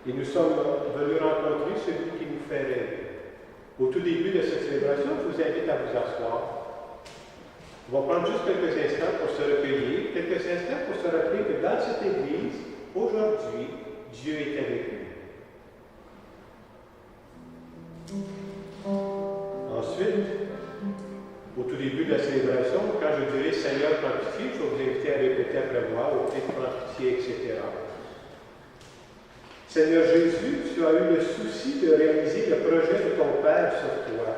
Et nous sommes venus rencontrer celui qui nous fait rêver. Au tout début de cette célébration, je vous invite à vous asseoir. On va prendre juste quelques instants pour se recueillir, quelques instants pour se rappeler que dans cette Église, aujourd'hui, Dieu est avec nous. Ensuite, au tout début de la célébration, quand je dirai Seigneur, prends pitié, je vais vous inviter à répéter après moi, au Christ, prends pitié, etc. Seigneur Jésus, tu as eu le souci de réaliser le projet de ton Père sur toi.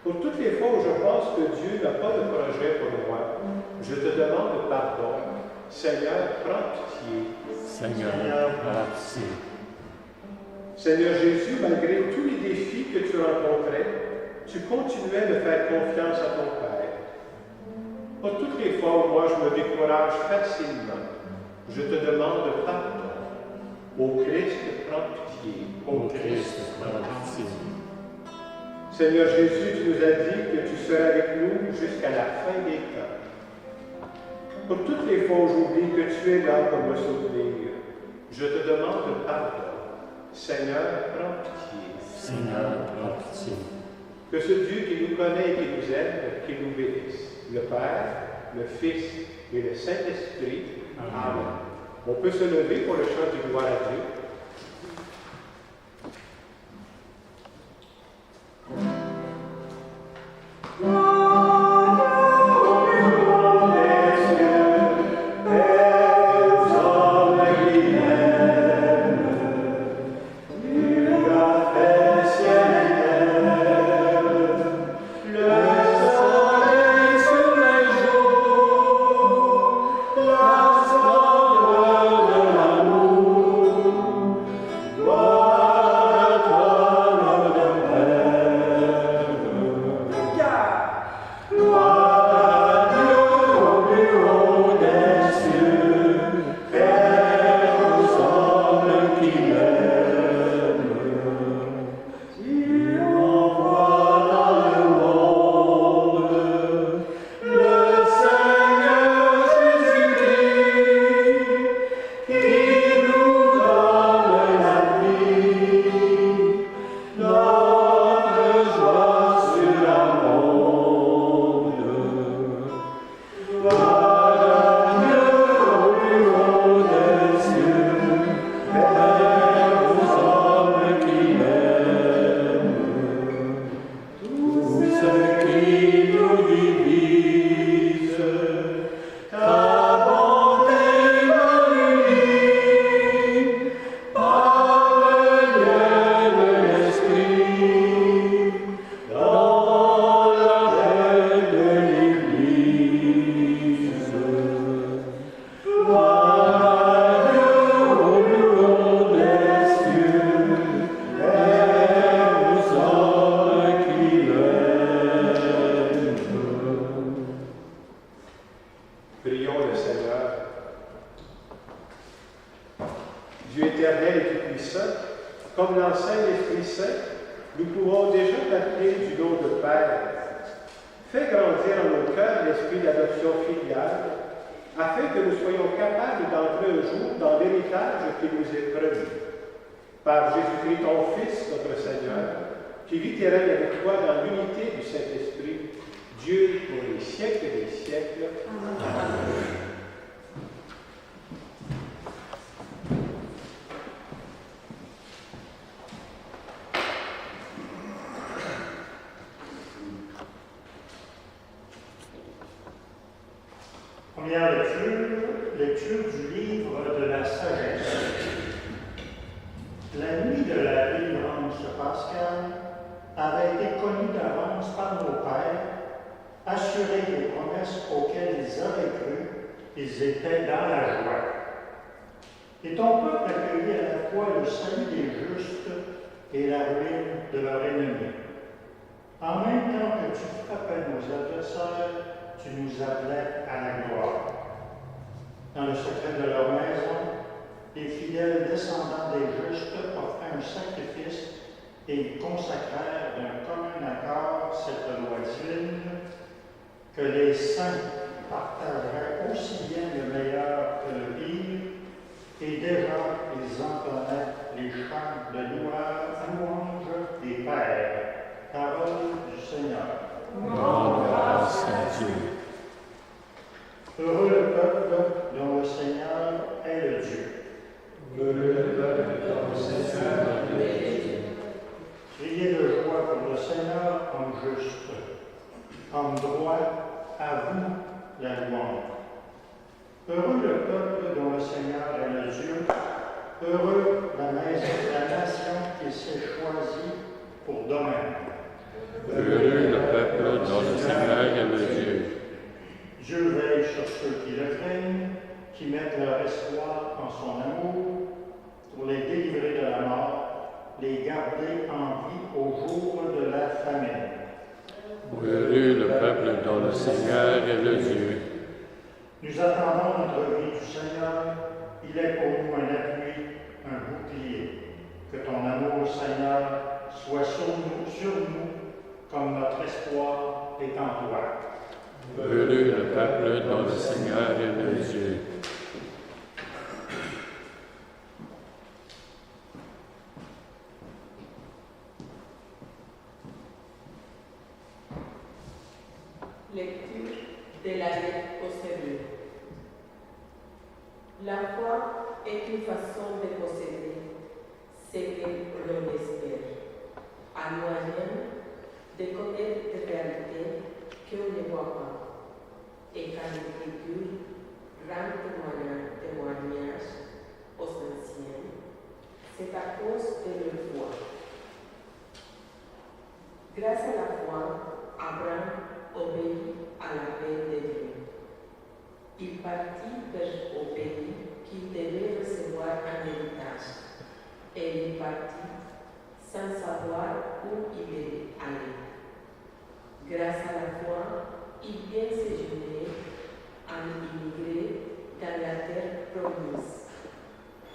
Pour toutes les fois où je pense que Dieu n'a pas de projet pour moi, je te demande pardon. Seigneur, prends pitié. Seigneur, prends pitié. Seigneur Jésus, malgré tous les défis que tu rencontrais, tu continuais de faire confiance à ton Père. Pour toutes les fois où moi je me décourage facilement, je te demande pardon. Ô Christ, prends pitié. Ô Christ, prends pitié. Seigneur Jésus, tu nous as dit que tu seras avec nous jusqu'à la fin des temps. Pour toutes les fois où j'oublie que tu es là pour me soutenir, je te demande pardon. Seigneur, prends pitié. Seigneur, prends pitié. Que ce Dieu qui nous connaît et qui nous aime, qui nous bénisse, le Père, le Fils et le Saint-Esprit. Amen. On peut se lever pour le chant du gloire à Dieu. Première lecture du livre de la sagesse. La nuit de la délivrance pascale avait été connue d'avance par nos pères, assurés des promesses auxquelles ils avaient cru, ils étaient dans la joie. Et ton peuple accueillit à la fois le salut des justes et la ruine de leurs ennemis. En même temps que tu frappais nos adversaires, tu nous appelais à la gloire. Dans le secret de leur maison, les fidèles descendants des justes offraient un sacrifice et ils consacrèrent d'un commun accord cette loi divine que les saints partageraient aussi bien le meilleur que le pire, et déjà ils entonnaient les chants de louange des pères. Parole du Seigneur. Grâce à Dieu. Heureux le peuple dont le Seigneur est le Dieu. Heureux le peuple dont le Seigneur est le Dieu. Criez de joie pour le Seigneur, homme juste, homme droit, à vous la louange. Heureux le peuple dont le Seigneur est le Dieu. Heureux la nation qui s'est choisie pour domaine. Heureux le peuple dont le Seigneur est le Dieu. Dieu veille sur ceux qui le craignent, qui mettent leur espoir en son amour, pour les délivrer de la mort, les garder en vie au jour de la famine. Heureux le peuple dont le Seigneur est le Dieu. Nous attendons notre vie du Seigneur. Il est pour nous un appui, un bouclier. Que ton amour, Seigneur, soit sur nous, comme notre espoir est en toi. Heureux le peuple dont le Seigneur est le Dieu. Lecture de la lettre aux Hébreux. La foi est une façon de posséder ce que l'on espère, un moyen de connaître des réalités qu'on ne voit pas, et quand l'Écriture rend témoignage aux anciens, c'est à cause de leur foi. Grâce à la foi, Abraham obéit à l'appel de Dieu. Il partit vers le pays qu'il devait recevoir en héritage, et il partit sans savoir où il devait aller. Grâce à la foi, il vient séjourner en immigré dans la terre promise,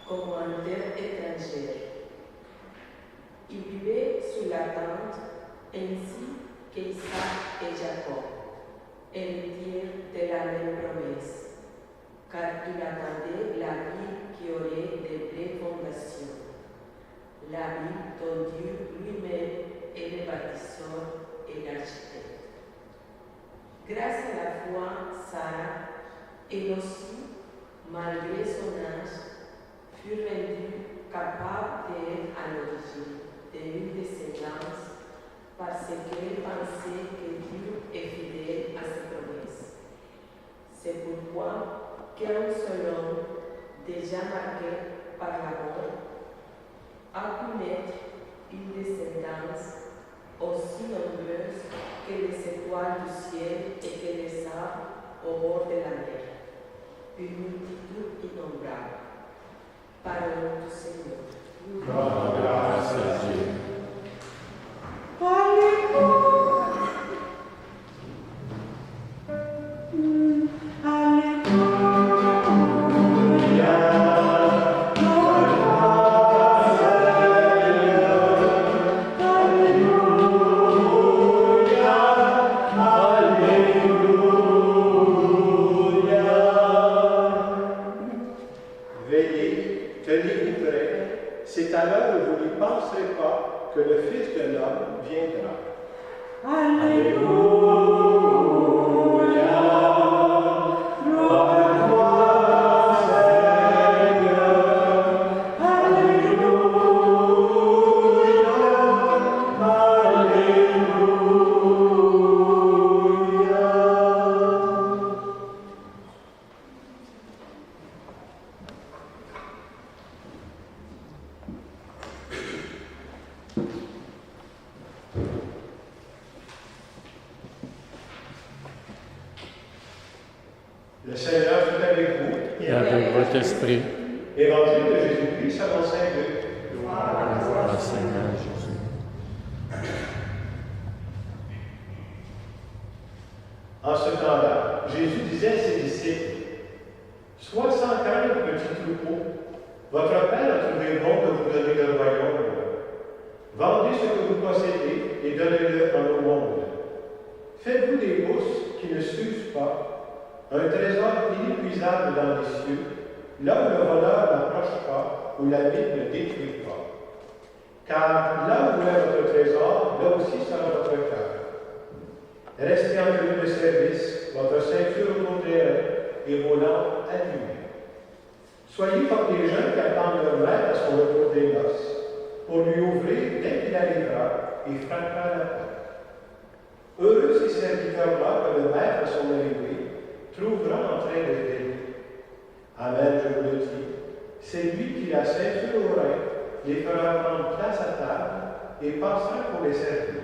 comme en terre étrangère. Il vivait sous l'attente ainsi qu'Isaac et Jacob, héritiers de la même promesse, car il attendait la ville qui aurait de vraies fondations, la ville dont Dieu lui-même est le bâtisseur et l'architecte. Grâce à la foi, Sarah, elle aussi, malgré son âge, fut rendue capable d'être à l'origine d'une descendance parce qu'elle pensait que Dieu est fidèle à ses promesses. C'est pourquoi qu'un seul homme, déjà marqué par la mort, a pu naître une descendance aussi nombreuse que les étoiles du ciel et que les sables au bord de la mer, une multitude innombrable. Parole du Seigneur. Grâce à Dieu. Veillez, tenez-vous prêts, c'est à l'heure où vous n'y penserez pas, Le Seigneur soit avec vous. Et avec votre esprit. Évangile de Jésus-Christ selon saint Luc. Gloire au Seigneur Jésus. En ce temps-là, Jésus disait à ses disciples, « Sois sans crainte, petit troupeau. Votre Père a trouvé bon de vous donner le royaume. Vendez ce que vous possédez et donnez-le en au monde. Faites-vous des bourses qui ne s'usent pas, un trésor inépuisable dans les cieux, là où le voleur n'approche pas, où la vigne ne détruit pas. Car là où est votre trésor, là aussi sera votre cœur. Restez en tenue de service, votre ceinture autour des reins et vos lampes allumées. Soyez comme des gens qui attendent leur maître à son retour des noces, pour lui ouvrir dès qu'il arrivera et frappera à la porte. Heureux ces serviteurs-là que le maître à son arrivée trouvera en train de veiller. Amen, je vous le dis, c'est lui qui, la ceinture au rein, les fera prendre place à table et passera pour les servir.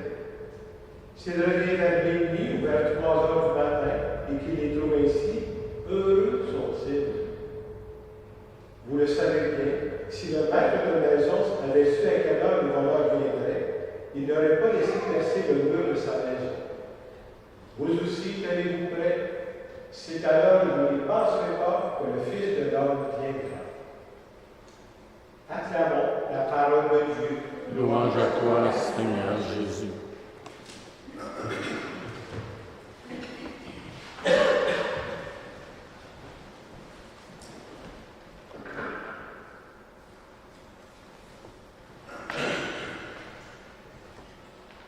S'il revient vers minuit ou vers 3 heures du matin et qu'il les trouve ainsi, heureux sont-ils. Vous le savez bien, si le maître de maison avait su à quelle heure le voleur viendrait, il n'aurait pas laissé percer le mur de sa maison. Vous aussi, tenez-vous prêts. C'est à l'heure où vous n'y penserez pas que le Fils de l'homme viendra. Acclamons la parole de Dieu. Louange à toi, Seigneur Jésus.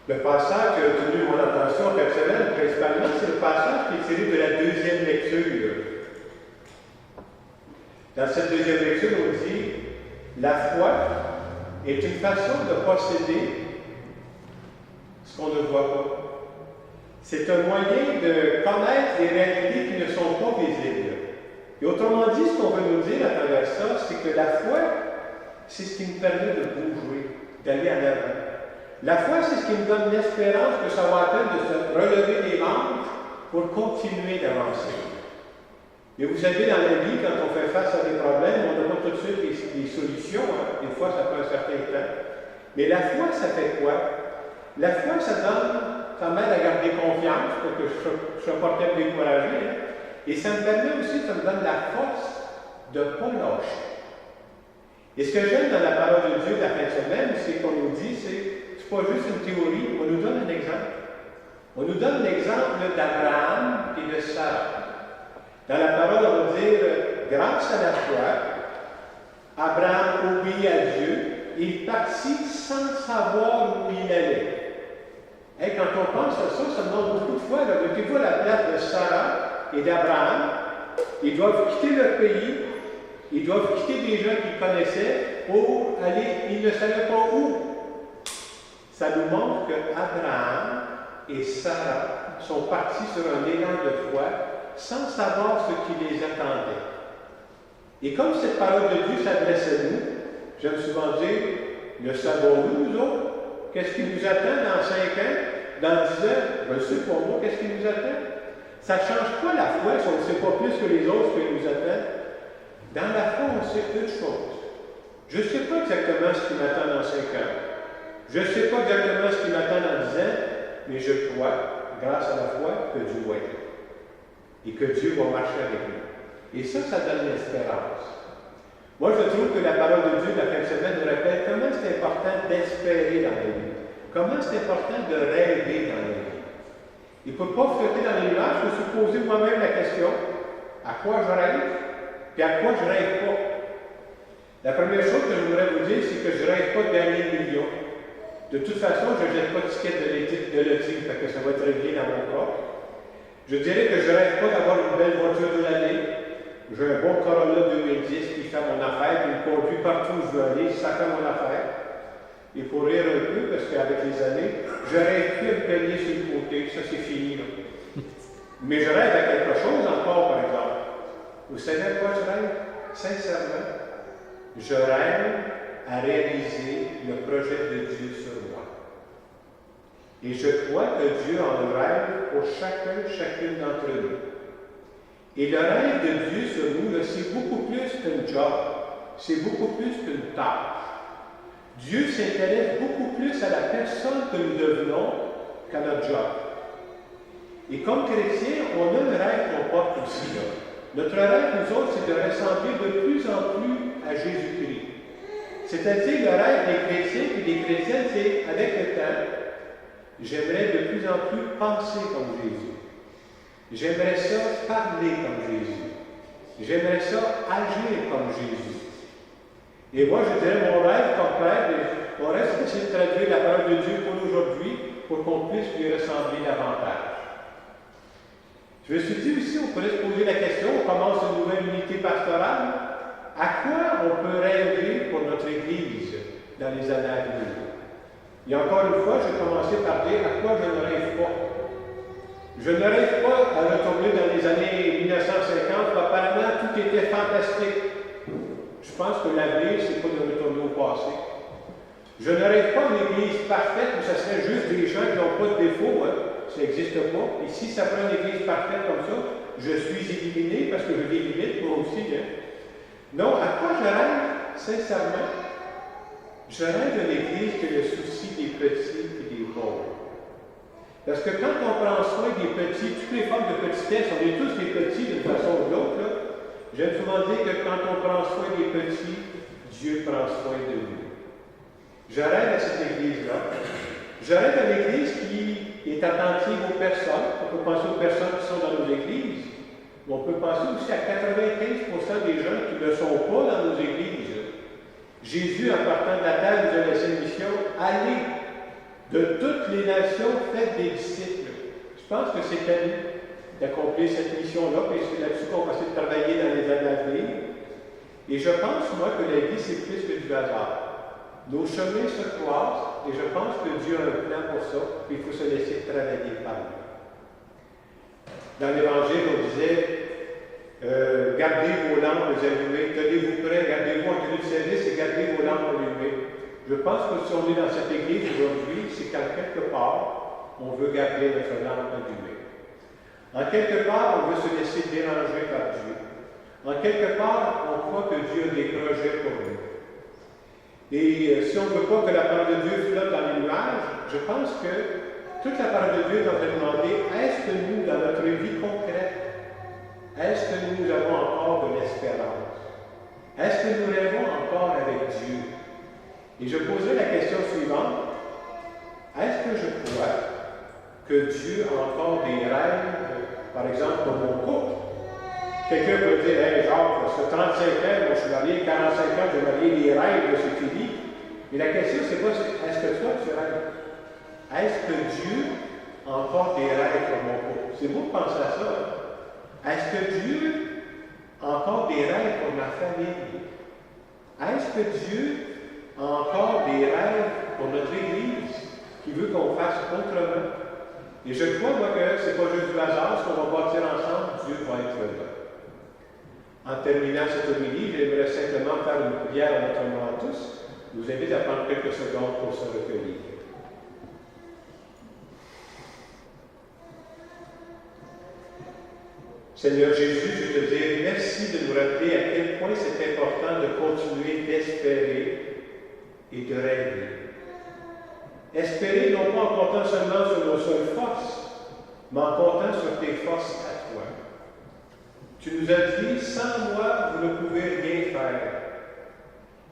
Le passage qui a retenu mon attention cette semaine, principalement, c'est le passage qui est tiré de la deuxième lecture. Dans cette deuxième lecture, on dit « La foi est une façon de posséder ce qu'on ne voit pas. C'est un moyen de connaître les réalités qui ne sont pas visibles. » Et autrement dit, ce qu'on veut nous dire à travers ça, c'est que la foi, c'est ce qui nous permet de bouger, d'aller en avant. La foi, c'est ce qui nous donne l'espérance que ça va attendre de se relever les manches pour continuer d'avancer. Et vous savez, dans la vie, quand on fait face à des problèmes, on n'a pas tout de suite des solutions. Hein. Des fois, ça prend un certain temps. Mais la foi, ça fait quoi? La foi, ça m'aide à garder confiance, parce que je suis pas peut-être découragé. Hein. Et ça me permet aussi, ça me donne la force de ne pas lâcher. Et ce que j'aime dans la parole de Dieu de la fin de semaine, c'est qu'on nous dit, c'est pas juste une théorie, on nous donne un exemple. On nous donne l'exemple d'Abraham et de Sarah. Dans la parole, on va dire, grâce à la foi, Abraham obéit à Dieu, il partit sans savoir où il allait. Et quand on pense à ça, ça demande beaucoup de foi. Mettez-vous à la place de Sarah et d'Abraham. Ils doivent quitter leur pays, ils doivent quitter des gens qu'ils connaissaient pour aller, ils ne savaient pas où. Ça nous montre qu'Abraham et Sarah sont partis sur un élan de foi sans savoir ce qui les attendait. Et comme cette parole de Dieu s'adresse à nous, j'aime souvent dire, le savons-nous, nous autres? Qu'est-ce qui nous attend dans 5 ans, dans 10 ans? Je le sais pour moi, qu'est-ce qui nous attend? Ça ne change pas la foi si on ne sait pas plus que les autres ce qui nous attend. Dans la foi, on sait une chose. Je ne sais pas exactement ce qui m'attend dans 5 ans. Je ne sais pas exactement ce qui m'attend dans 10 ans, mais je crois, grâce à la foi, que Dieu va être là. Et que Dieu va marcher avec nous. Et ça donne l'espérance. Moi, je trouve que la parole de Dieu de la fin de semaine nous rappelle comment c'est important d'espérer dans la vie. Comment c'est important de rêver dans la vie. Et pour ne pas flotter dans les nuages, je me suis posé moi-même la question, à quoi je rêve, puis à quoi je ne rêve pas. La première chose que je voudrais vous dire, c'est que je ne rêve pas de gagner le million. De toute façon, je ne jette pas de ticket de loterie, parce que ça va être réglé dans mon cas. Je dirais que je ne rêve pas d'avoir une belle voiture de l'année. J'ai un bon Corolla 2010 qui fait mon affaire, qui me conduit partout où je veux aller, ça fait mon affaire. Et pour rire un peu, parce qu'avec les années, je rêve plus à me payer sur le côté, ça c'est fini. Là. Mais je rêve à quelque chose encore, par exemple. Vous savez à quoi je rêve? Sincèrement, je rêve à réaliser le projet de Dieu sur moi. Et je crois que Dieu en rêve pour chacune d'entre nous. Et le rêve de Dieu sur nous, là, c'est beaucoup plus qu'un job, c'est beaucoup plus qu'une tâche. Dieu s'intéresse beaucoup plus à la personne que nous devenons qu'à notre job. Et comme chrétiens, on a un rêve qu'on porte aussi. Là. Notre rêve, nous autres, c'est de ressembler de plus en plus à Jésus-Christ. C'est-à-dire, le rêve des chrétiens et des chrétiennes, c'est, avec le temps, j'aimerais de plus en plus penser comme Jésus. J'aimerais ça parler comme Jésus. J'aimerais ça agir comme Jésus. Et moi, je dirais, mon rêve comme père, mon rêve, c'est d'essayer de traduire la parole de Dieu pour aujourd'hui, pour qu'on puisse lui ressembler davantage. Je me suis dit aussi, on pourrait se poser la question, on commence une nouvelle unité pastorale, à quoi on peut rêver pour notre Église dans les années à venir? Et encore une fois, je vais commencer par dire à quoi je ne rêve pas. Je ne rêve pas à retourner dans les années 1950, où apparemment tout était fantastique. Je pense que l'avenir, c'est pas de retourner au passé. Je ne rêve pas d'une Église parfaite où ce serait juste des gens qui n'ont pas de défauts. Ça n'existe pas. Et si ça prend une Église parfaite comme ça, je suis éliminé parce que je les limite moi aussi. Non, à quoi je rêve, sincèrement? Je rêve d'une Église qui a le souci des petits et des pauvres. Parce que quand on prend soin des petits, toutes les formes de petitesse, on est tous des petits d'une façon ou de l'autre, j'aime souvent dire que quand on prend soin des petits, Dieu prend soin de nous. Je rêve à cette Église-là. Je rêve à l'Église qui est attentive aux personnes. On peut penser aux personnes qui sont dans nos églises. Mais on peut penser aussi à 95% des gens qui ne sont pas dans nos églises. Jésus, en partant de la terre, nous a laissé une mission. Allez de toutes les nations, faites des disciples. Je pense que c'est à nous d'accomplir cette mission-là, et c'est là-dessus qu'on va essayer de travailler dans les années à venir. Et je pense, moi, que la vie, c'est plus que du hasard. Nos chemins se croisent, et je pense que Dieu a un plan pour ça, puis il faut se laisser travailler par lui. Dans l'Évangile, on disait gardez vos lampes allumées, tenez-vous prêts, gardez-vous en tenue de service et gardez vos lampes allumées. Je pense que si on est dans cette église aujourd'hui, c'est qu'en quelque part, on veut garder notre lampe allumée. En quelque part, on veut se laisser déranger par Dieu. En quelque part, on croit que Dieu a des projets pour nous. Et si on ne veut pas que la parole de Dieu flotte dans les nuages, je pense que toute la parole de Dieu doit se demander, est-ce que nous, dans notre vie concrète, est-ce que nous avons encore de l'espérance? Est-ce que nous rêvons encore avec Dieu? Et je poserai la question suivante, est-ce que je crois que Dieu a encore des rêves, par exemple, pour mon couple? Quelqu'un peut dire, hey Jacques, ça fait 35 ans, moi je suis marié, 45 ans, j'ai marié, les rêves, c'est fini. Mais la question, c'est pas, est-ce que toi tu rêves? Est-ce que Dieu a encore des rêves pour mon couple? C'est beau de penser à ça. Est-ce que Dieu a encore des rêves pour ma famille? Est-ce que Dieu a encore des rêves pour notre Église qui veut qu'on fasse autrement? Et je crois, moi, que c'est pas juste du hasard, ce qu'on va bâtir ensemble, Dieu va être là. En terminant cette homélie, j'aimerais simplement faire une prière à notre nom à tous. Je vous invite à prendre quelques secondes pour se recueillir. Seigneur Jésus, je te dis merci de nous rappeler à quel point c'est important de continuer d'espérer et de rêver. Espérer non pas en comptant seulement sur nos seules forces, mais en comptant sur tes forces à toi. Tu nous as dit, sans moi, vous ne pouvez rien faire.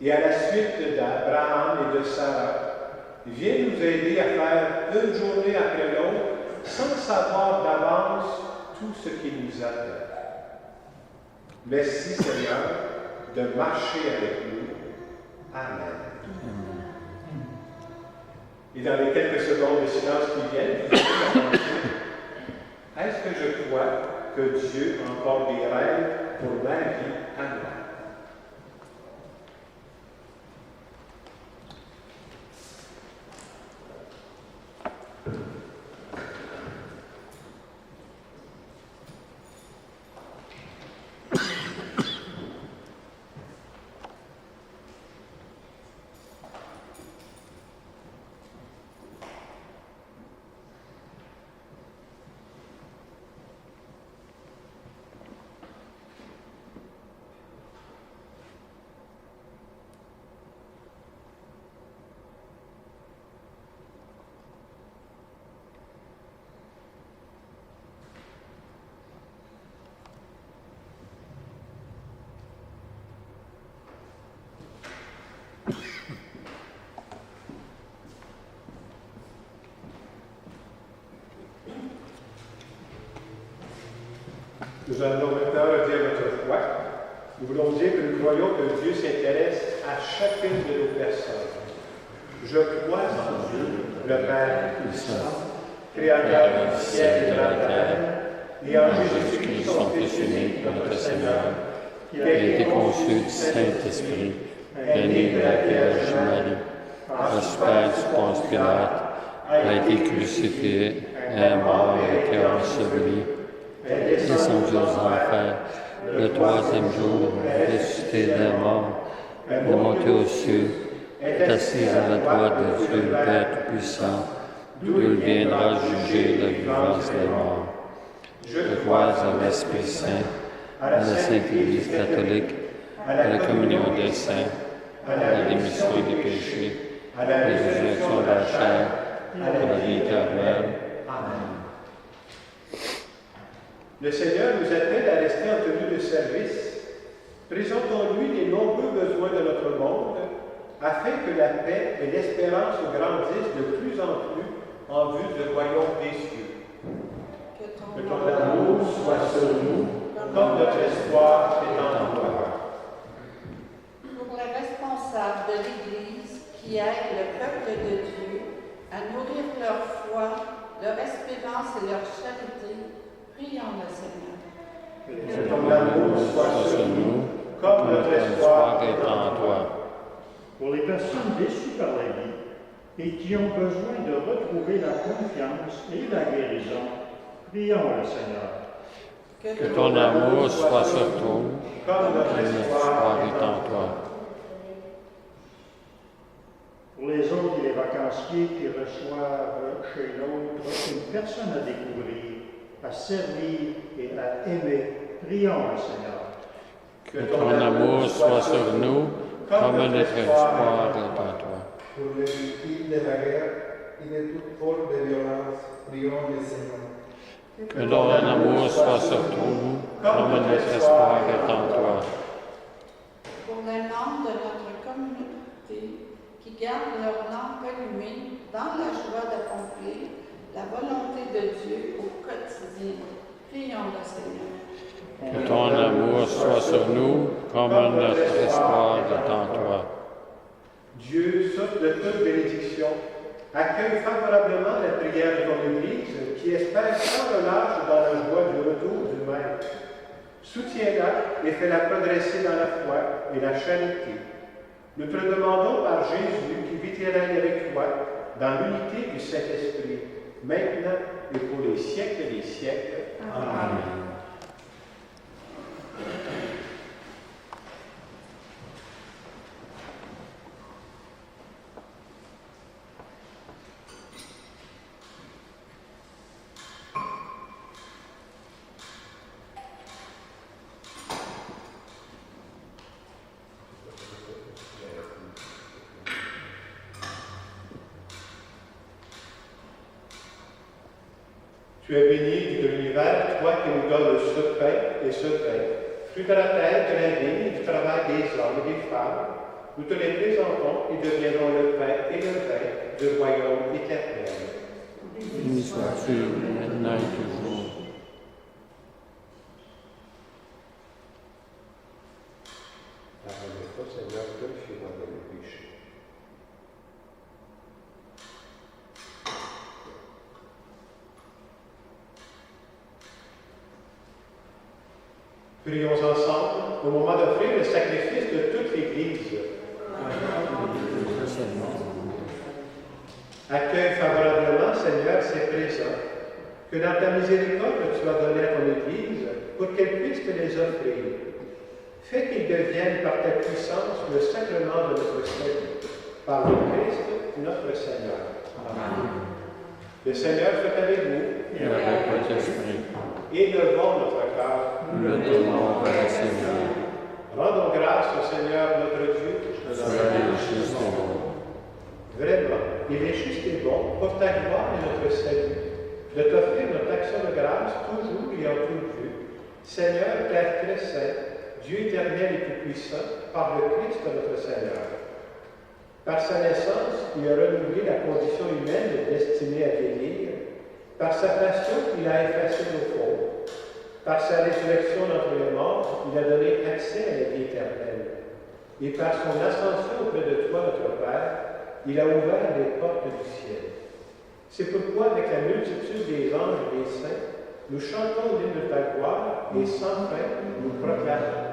Et à la suite d'Abraham et de Sarah, viens nous aider à faire une journée après l'autre, sans savoir d'avance tout ce qui nous attend. Merci Seigneur de marcher avec nous. Amen. Et dans les quelques secondes de silence qui viennent, est-ce que je crois que Dieu a encore des rêves pour ma vie à moi? Nous allons maintenant dire notre foi. Nous voulons dire que nous croyons que Dieu s'intéresse à chacune de nos personnes. Je crois en Dieu, le Père puissant, Créateur du ciel et de la terre, et en Jésus-Christ, son Fils unique, notre Seigneur, qui a été conçu du Saint-Esprit, est né de la Vierge Marie, reçu du Ponce Pilate, a été crucifié, est mort et a été enseveli, est descendu aux enfers, le troisième jour, ressuscité des morts, est monté aux cieux, est assis à la droite de Dieu, le Père Tout-Puissant, d'où il viendra juger la vivance des morts. Je crois en l'Esprit Saint, à la Sainte Église catholique, à la communion des saints, à la rémission des péchés, à la résurrection de la chair, à la vie éternelle. Amen. Le Seigneur nous appelle à rester en tenue de service. Présentons-lui les nombreux besoins de notre monde, afin que la paix et l'espérance grandissent de plus en plus en vue du royaume des cieux. Que ton amour soit sur nous, comme notre espoir est en toi. Pour les responsables de l'Église qui aident le peuple de Dieu à nourrir leur foi, leur espérance et leur charité, prions le Seigneur. Que ton amour soit sur nous, comme notre espoir est en toi. Pour les personnes déçues par la vie et qui ont besoin de retrouver la confiance et la guérison, prions le Seigneur. Que ton amour soit sur nous, comme notre espoir est en toi. Pour les autres et les vacanciers qui reçoivent chez l'autre une personne à découvrir, à servir et à aimer, prions le Seigneur. Que ton amour soit sur nous, comme notre espoir est en toi. Pour les victimes de la guerre et de toute forme de violence, prions le Seigneur. Que ton amour soit sur nous, comme notre espoir est en toi. Pour les membres de notre communauté qui gardent leur lampe allumée dans la joie d'accomplir la volonté de Dieu au quotidien, prions le Seigneur. Que ton amour soit sur nous, comme notre espoir est en toi. Dieu, source de toute bénédiction, accueille favorablement la prière de ton Église qui espère sans relâche dans la joie du retour du Maître. Soutiens-la et fais-la progresser dans la foi et la charité. Nous te le demandons par Jésus qui vit et règne avec toi dans l'unité du Saint-Esprit, maintenant et pour les siècles des siècles. Amen. Tu es béni de l'univers, toi qui nous donnes ce pain et ce pain, fruit de la terre, de la vie, du travail des hommes et des femmes. Nous te les présentons et deviendront le pain et le vin du royaume éternel. Béni sois-tu, maintenant et toujours. Pardonne-moi, Seigneur, purifie-moi de mes péchés. Prions ensemble au moment d'offrir le sacrifice de toute l'Église. Accueille favorablement, Seigneur, ces présents que dans ta miséricorde tu as donnés à ton Église pour qu'elle puisse te les offrir. Fais qu'ils deviennent par ta puissance le sacrement de notre salut, par le Christ, notre Seigneur. Amen. Le Seigneur soit avec vous. Et avec votre esprit. Élevons notre cœur. Nous le donnons vers le Seigneur. Rendons grâce au Seigneur notre Dieu. Soyez juste et bon. Vraiment, il est juste et bon, pour ta gloire et notre salut, de t'offrir notre action de grâce toujours et en tout lieu. Seigneur, Père très saint, Dieu éternel et tout-puissant, par le Christ notre Seigneur. Par sa naissance, il a renouvelé la condition humaine destinée à vieillir. Par sa passion, il a effacé nos fautes. Par sa résurrection d'entre les morts, il a donné accès à la vie éternelle. Et par son ascension auprès de toi, notre Père, il a ouvert les portes du ciel. C'est pourquoi, avec la multitude des anges et des saints, nous chantons l'hymne de ta gloire et sans fin, nous proclamons.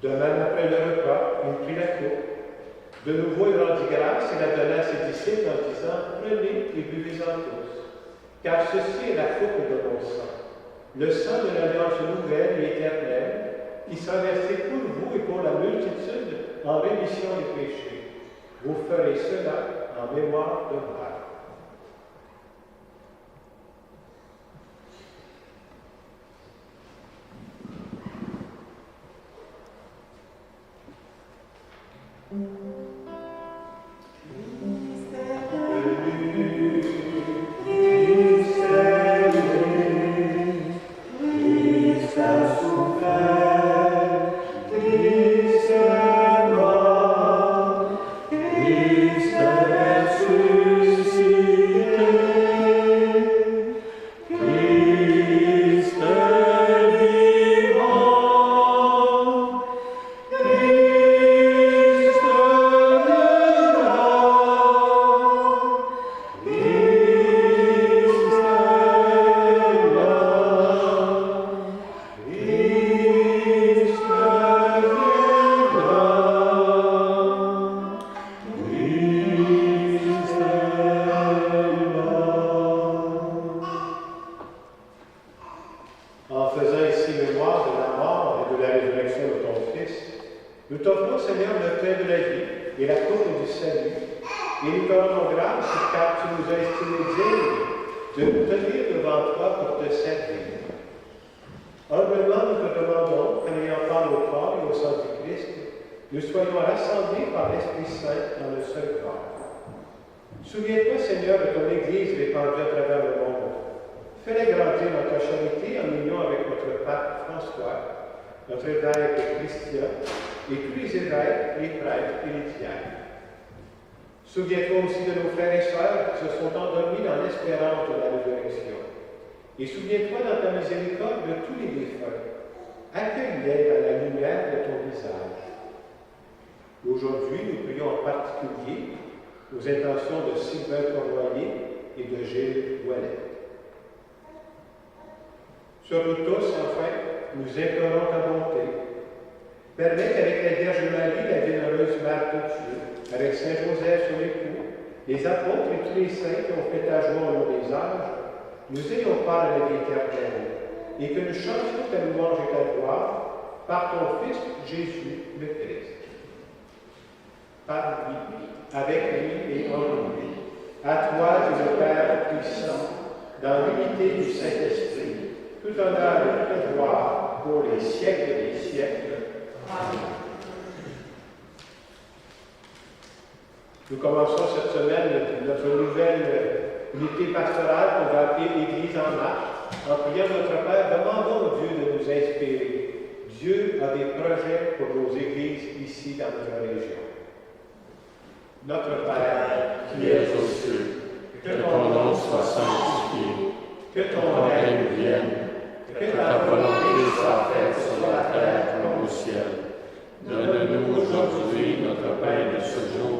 De même, après le repas, il prit la coupe. De nouveau, il rendit grâce et la donna à ses disciples en disant, prenez et buvez-en tous, car ceci est la coupe de mon sang, le sang de l'alliance nouvelle et éternelle, qui sera versé pour vous et pour la multitude en rémission des péchés. Vous ferez cela en mémoire de moi. Souviens-toi aussi de nos frères et sœurs qui se sont endormis dans l'espérance de la résurrection. Et souviens-toi dans ta miséricorde de tous les défunts. Accueille-les dans la lumière de ton visage. Aujourd'hui, nous prions en particulier aux intentions de Sylvain Corroyer et de Gilles Ouellet. Sur nous tous, enfin, nous implorons ta bonté. Permets qu'avec la Vierge Marie, la bienheureuse Mère de Dieu, avec Saint Joseph son époux, les apôtres et tous les saints qui ont fait ta joie au long des âges, nous ayons part à la vie éternelle, et que nous chantions ta louange et ta gloire par ton Fils Jésus le Christ. Par lui, avec lui et en lui. À toi, Dieu le Père puissant, dans l'unité du Saint-Esprit, tout honneur et toute gloire pour les siècles des siècles. Amen. Nous commençons cette semaine notre nouvelle unité pastorale qu'on va appeler Église en marche. En priant notre Père, demandons au Dieu de nous inspirer. Dieu a des projets pour nos églises ici dans notre région. Notre Père, qui es aux cieux, que ton nom soit sanctifié, que ton règne vienne, que ta volonté soit faite sur la terre comme au ciel. Donne-nous aujourd'hui notre pain de ce jour.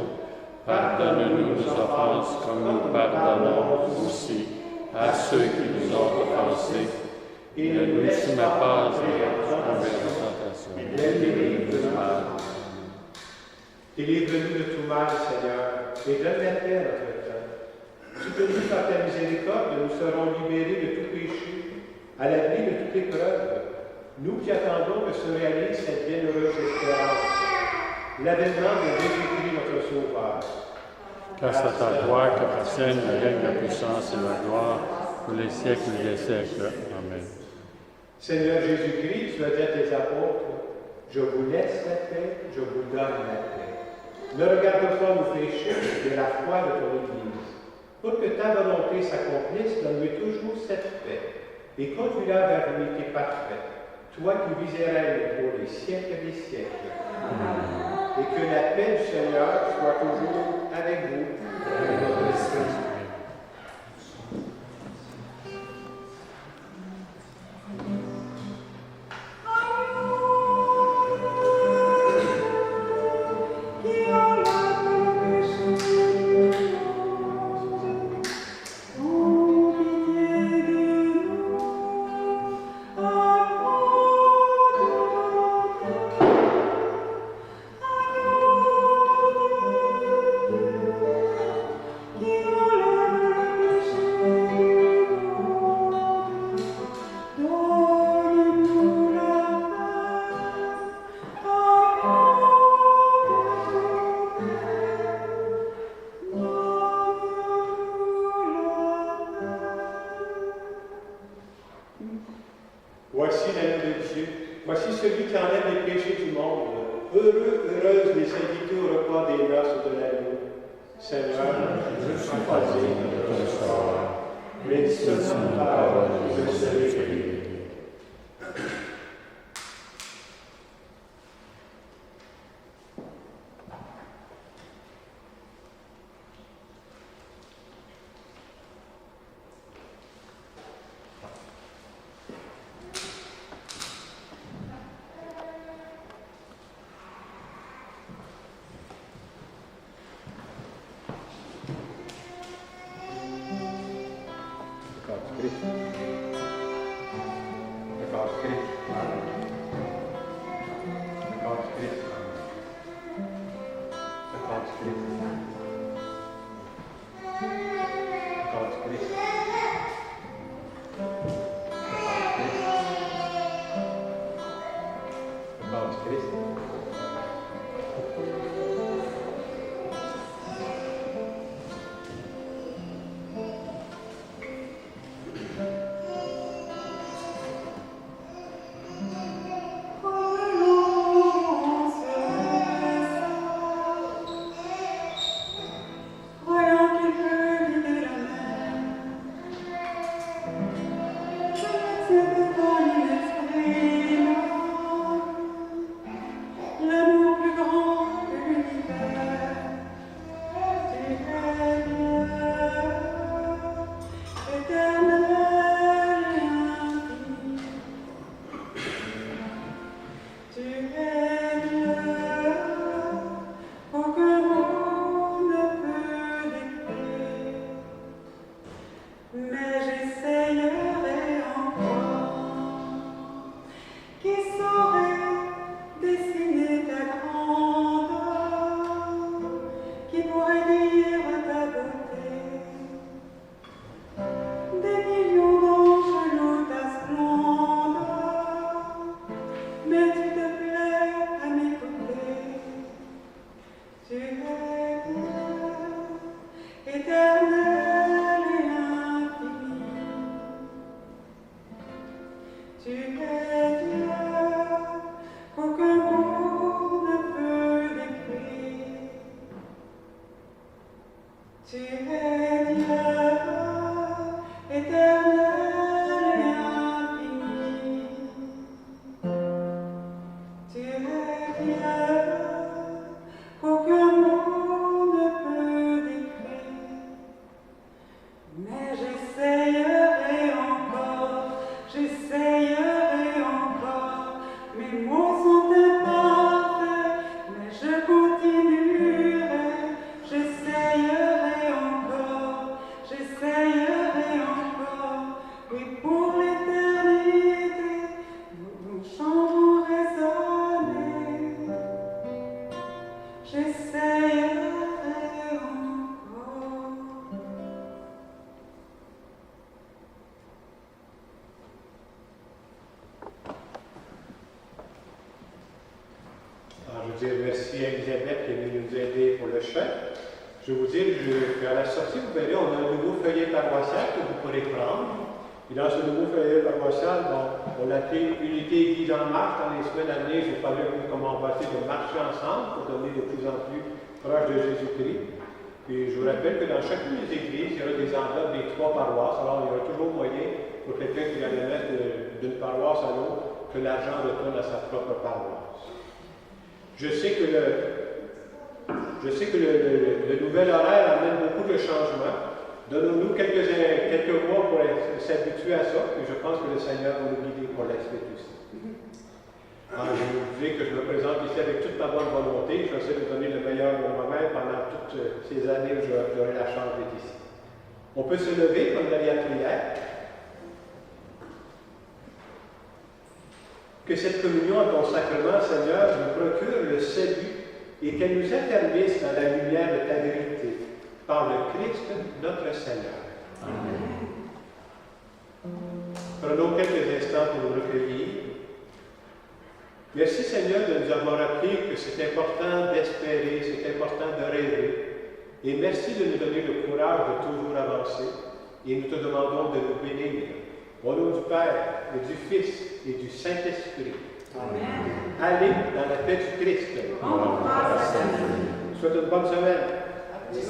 Pardonne-nous nos offenses comme nous pardonnons aussi à ceux qui nous ont offensés. Et ne nous laisse pas entrer en tentation, mais délivre-nous du mal. Délivre-nous de tout mal, Seigneur, et donne la paix à notre temps. Soutenus par ta miséricorde, nous serons libérés de tout péché, à l'abri de toute épreuve. Nous qui attendons que se réalise cette bienheureuse espérance, l'avènement de Jésus-Christ, notre Sauveur. Car c'est à toi qu'appartiennent le règne, la puissance et la gloire pour les siècles des siècles. Amen. Seigneur Jésus-Christ, tu as dit à tes apôtres, je vous laisse la paix, je vous donne la paix. Ne regarde pas nos péchés, mais la foi de ton Église. Pour que ta volonté s'accomplisse, donne-lui toujours cette paix et conduis-la vers l'unité parfaite. Toi qui vis et règnes pour les siècles des siècles. Amen. Et que la paix du Seigneur soit toujours avec vous. Amen. Voici l'agneau de Dieu, voici celui qui enlève les péchés du monde. Heureux, heureuses les invités au repas des noces de l'agneau. Seigneur, je ne suis pas digne de te recevoir, mais dis seulement une parole, je serai guéri. dire merci à Elisabeth qui est venue nous aider pour le chant. Je vais vous dire qu'à la sortie, vous verrez, on a un nouveau feuillet paroissial que vous pourrez prendre. Et dans ce nouveau feuillet paroissial, on l'a appelé Unité Église en marche. Dans les semaines à venir, je vais parler un peu comment on va essayer de marcher ensemble pour devenir de plus en plus proche de Jésus-Christ. Puis je vous rappelle que dans chacune des églises, il y aura des enveloppes des 3 paroisses. Alors il y aura toujours moyen pour quelqu'un qui va le mettre d'une paroisse à l'autre que l'argent retourne à sa propre paroisse. Je sais que le nouvel horaire amène beaucoup de changements. Donnons-nous quelques mois pour s'habituer à ça, et je pense que le Seigneur va nous guider pour la suite aussi. Alors, je vous dis que je me présente ici avec toute ma bonne volonté. Je vais essayer de donner le meilleur de moi-même pendant toutes ces années où j'aurai la chance d'être ici. On peut se lever comme dans la prière. Que cette communion à ton sacrement, Seigneur, nous procure le salut et qu'elle nous affermisse dans la lumière de ta vérité. Par le Christ, notre Seigneur. Amen. Prenons quelques instants pour nous recueillir. Merci Seigneur de nous avoir appris que c'est important d'espérer, c'est important de rêver. Et merci de nous donner le courage de toujours avancer. Et nous te demandons de nous bénir. Au nom du Père, et du Fils, et du Saint-Esprit. Amen. Allez dans la paix du Christ. Je vous souhaite une bonne semaine. Yes.